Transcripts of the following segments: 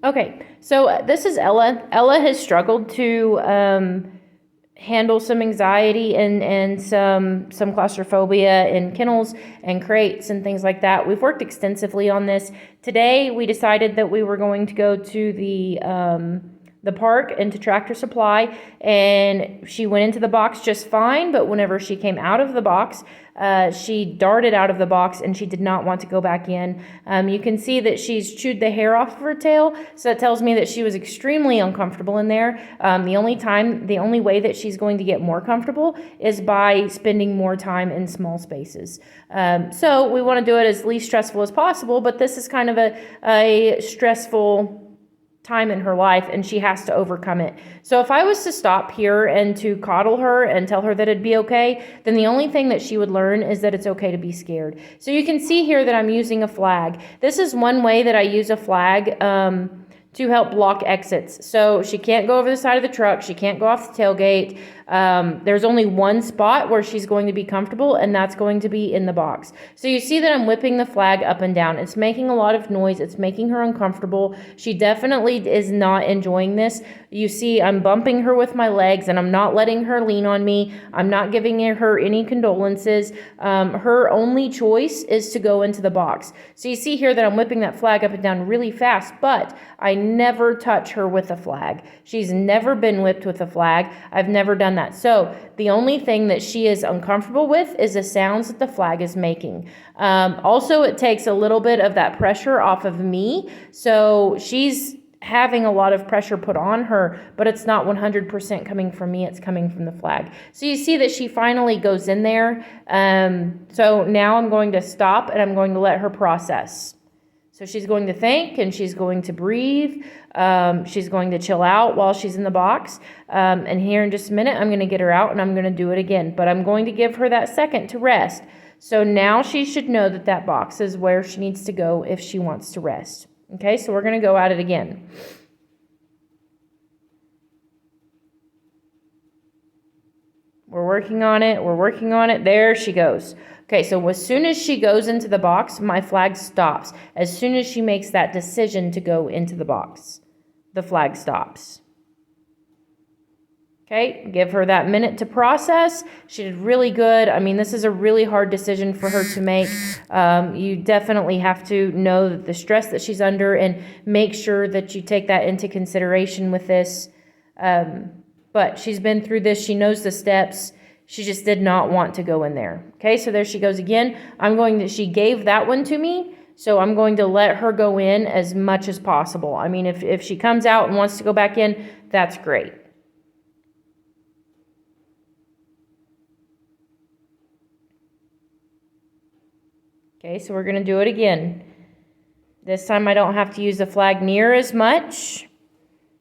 Okay, so this is Ella. Ella has struggled to handle some anxiety and some claustrophobia in kennels and crates and things like that. We've worked extensively on this. Today, we decided that we were going to go to the park and to Tractor Supply, and she went into the box just fine, but whenever she came out of the box, she darted out of the box and she did not want to go back in. You can see that she's chewed the hair off of her tail, so that tells me that she was extremely uncomfortable in there. The only way that she's going to get more comfortable is by spending more time in small spaces. So we want to do it as least stressful as possible, but this is kind of a stressful time in her life, and she has to overcome it. So if I was to stop here and to coddle her and tell her that it'd be okay, then the only thing that she would learn is that it's okay to be scared. So you can see here that I'm using a flag. This is one way that I use a flag to help block exits. So she can't go over the side of the truck. She can't go off the tailgate. There's only one spot where she's going to be comfortable, and that's going to be in the box. So you see that I'm whipping the flag up and down. It's making a lot of noise. It's making her uncomfortable. She definitely is not enjoying this. You see I'm bumping her with my legs, and I'm not letting her lean on me. I'm not giving her any condolences. Her only choice is to go into the box. So you see here that I'm whipping that flag up and down really fast, but I never touch her with a flag. She's never been whipped with a flag. I've never done that. So the only thing that she is uncomfortable with is the sounds that the flag is making. Also, it takes a little bit of that pressure off of me. So she's having a lot of pressure put on her, but it's not 100% coming from me. It's coming from the flag. So you see that she finally goes in there. So now I'm going to stop and I'm going to let her process. So she's going to think and she's going to breathe. She's going to chill out while she's in the box. And here in just a minute, I'm going to get her out and I'm going to do it again. But I'm going to give her that second to rest. So now she should know that that box is where she needs to go if she wants to rest. Okay, so we're going to go at it again. We're working on it. We're working on it. There she goes. Okay, so as soon as she goes into the box, my flag stops. As soon as she makes that decision to go into the box, the flag stops. Okay, give her that minute to process. She did really good. I mean, this is a really hard decision for her to make. You definitely have to know the stress that she's under and make sure that you take that into consideration with this. But she's been through this. She knows the steps. She just did not want to go in there. Okay, so there she goes again. She gave that one to me, so I'm going to let her go in as much as possible. I mean, if she comes out and wants to go back in, that's great. Okay, so we're going to do it again. This time I don't have to use the flag near as much.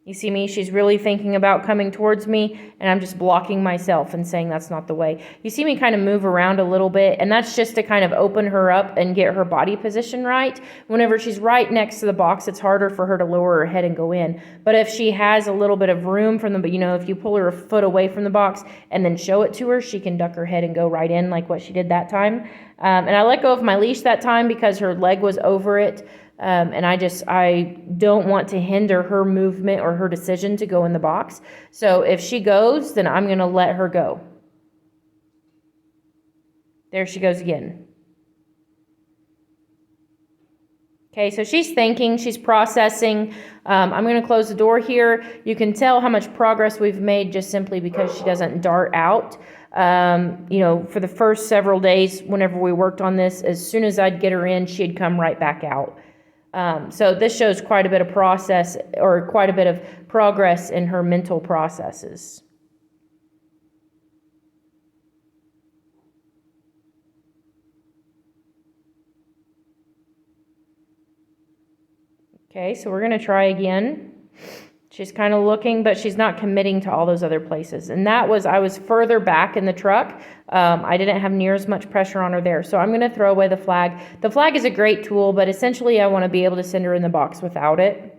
You see me, she's really thinking about coming towards me, and I'm just blocking myself and saying that's not the way. You see me kind of move around a little bit, and that's just to kind of open her up and get her body position right. Whenever she's right next to the box, it's harder for her to lower her head and go in. But if she has a little bit of room from if you pull her a foot away from the box and then show it to her, she can duck her head and go right in like what she did that time. And I let go of my leash that time because her leg was over it. And I don't want to hinder her movement or her decision to go in the box. So if she goes, then I'm going to let her go. There she goes again. Okay, so she's thinking, she's processing. I'm going to close the door here. You can tell how much progress we've made just simply because she doesn't dart out. For the first several days, whenever we worked on this, as soon as I'd get her in, she'd come right back out. So this shows quite a bit of process or quite a bit of progress in her mental processes. Okay, so we're going to try again. She's kind of looking, but she's not committing to all those other places. And I was further back in the truck. I didn't have near as much pressure on her there. So I'm going to throw away the flag. The flag is a great tool, but essentially I want to be able to send her in the box without it.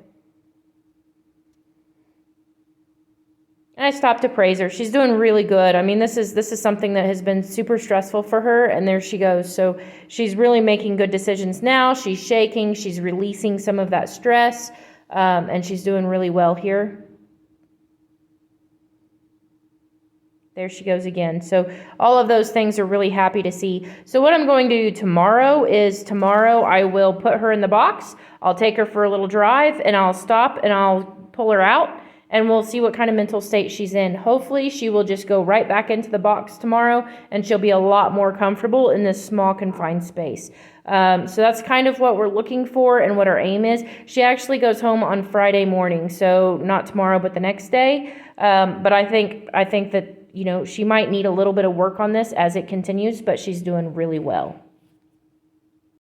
And I stopped to praise her. She's doing really good. I mean, this is something that has been super stressful for her, and there she goes. So she's really making good decisions now. She's shaking. She's releasing some of that stress. and she's doing really well here. There she goes again. So all of those things are really happy to see. So what I'm going to do tomorrow I will put her in the box. I'll take her for a little drive, and I'll stop and I'll pull her out, and we'll see what kind of mental state she's in. Hopefully she will just go right back into the box tomorrow, and she'll be a lot more comfortable in this small confined space. So that's kind of what we're looking for and what our aim is. She actually goes home on Friday morning, so not tomorrow, but the next day. But I think that, she might need a little bit of work on this as it continues, but she's doing really well.